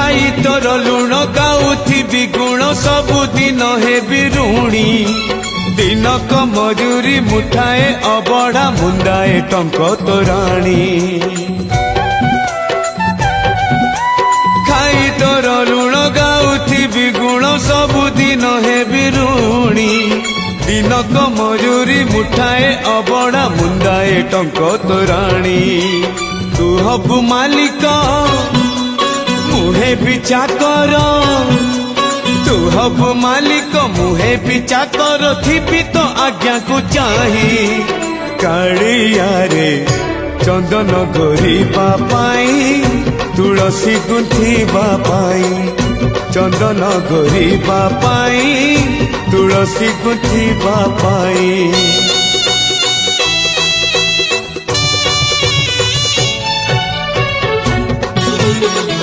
खाई तोर लुण गाउथिबि गुण सबुदिन हेबि ऋणी दिनक मजूरी मुठाए अबड़ा मुंदाए टंक तोराणी खाई तोर लुण गाउथिबि गुण सबुदिन हेबि ऋणी दिनक मजूरी मुठाए अबड़ा मुंदाए टंक तोराणी तू हबु मालिक मुहे भी चाकर तू हबु मालिक मुहे भी चाकर थिबि तो आज्ञा को चाही कालिया रे चंदन घोरिबा पाई तुलसी गुंथिबा पाई चंदन घोरिबा पाई तुलसी गुंथिबा पाई।